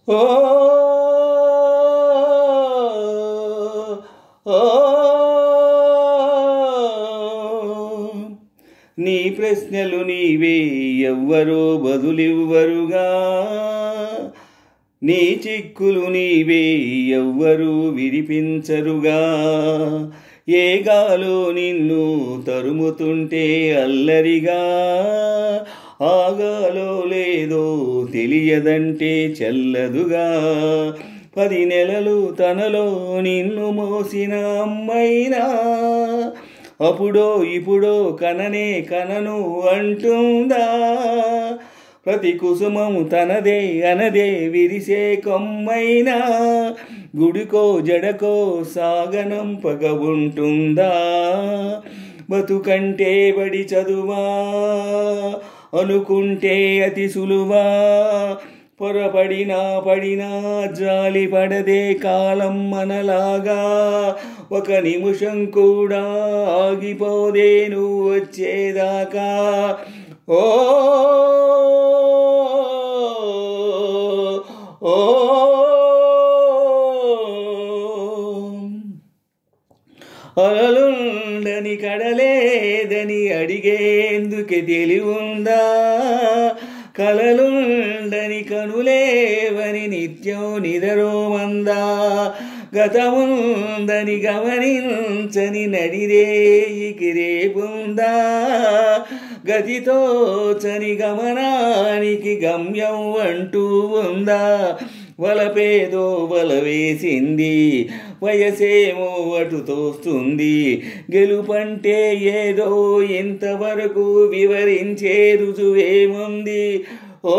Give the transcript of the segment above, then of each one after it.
ఓ ఓ నీ ప్రశ్నలు నీవే ఎవ్వరో బదులివ్వరుగా, నీ చిక్కులు నీవే ఎవ్వరూ విడిపించరుగా. ఏ గాలో నిన్ను తరుముతుంటే అల్లరిగా, ఆగాలో లేదో తెలియదంటే చెల్లదుగా. 10 నెలలు తనలో నిన్ను మోసిన అమ్మైనా, అప్పుడో ఇప్పుడో కననే కనను అంటుందా. ప్రతి కుసుమము తనదే అనదే విరిసే కొమ్మైనా, గుడికో జడకో సాగనంపగ ఉంటుందా. బతుకంటే బడి చదువా అనుకుంటే అతి సులువా, పొరపడినా పడినా జాలి పడదే కాలం మనలాగా. ఒక నిమిషం కూడా ఆగిపోదే నువ్వు వచ్చేదాకా. ఓ ఓ అలలుండని కడలేదని అడిగేందుకే తెలివుందా, కలలుండని కనులేవని నిత్యం నిదరోమందా. గతముందని గమనించని నడిరేయికి రేపుందా, గతితోచని గమనానికి గమ్యం అంటూ ఉందా. వలపేదో వల వేసింది, వయసేమో అటు తోస్తుంది, గెలుపంటే ఏదో ఇంతవరకు వివరించే రుజువేముంది. ఓ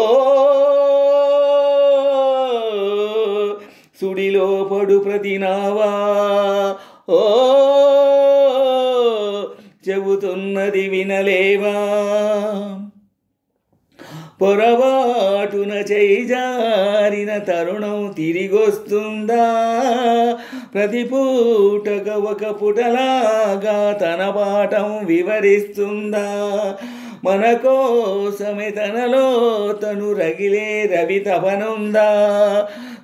సుడిలో పడు ప్రతి నావా ఓ చెబుతున్నది వినలేవా. పొరబాటున చేయి జారిన తరుణం తిరిగొస్తుందా, ప్రతి పూటక ఒక పుటలాగా తన పాఠం వివరిస్తుందా. మన కోసమే తనలో తను రగిలే రవి తపనుందా,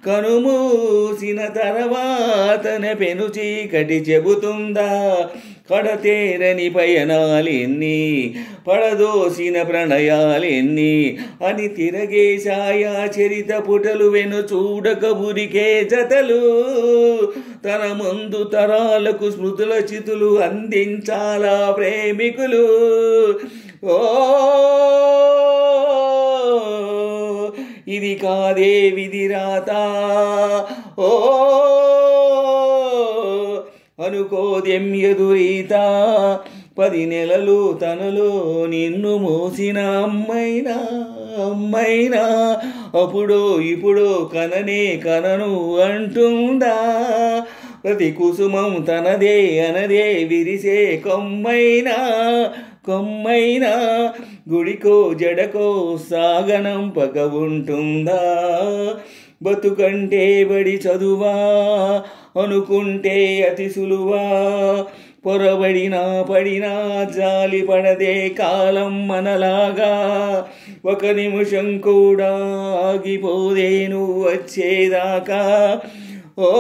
కనుమూసిన తర్వాతనే పెను చీకటి చెబుతుందా. కడతేరని పయనాలెన్ని, పడదోసిన ప్రణయాలెన్ని అని తిరగేశాయా చరిత పుటలు. వెను చూడక బురికే జతలు, తన ముందు తరాలకు స్మృతుల చితులు అందించాలా ప్రేమికులు. ఓ ఇది కాదే విధిరాత, ఓ అనుకోదెం ఎదురీత. 10 నెలలు తనలో నిన్ను మోసిన అమ్మైనా, అమ్మైనా అప్పుడో ఇప్పుడో కననే కనను అంటుందా. ప్రతి కుసుమం తనదే అనదే విరిసే కొమ్మైనా, కొమ్మైనా గుడికో జడకో సాగనంపక ఉంటుందా. బతుకంటే బడి చదువా అనుకుంటే అతి సులువా, పొరబడినా పడినా జాలి పడదే కాలం మనలాగా. ఒక నిమిషం కూడా ఆగిపోదే నువ్వు వచ్చేదాకా. ఓ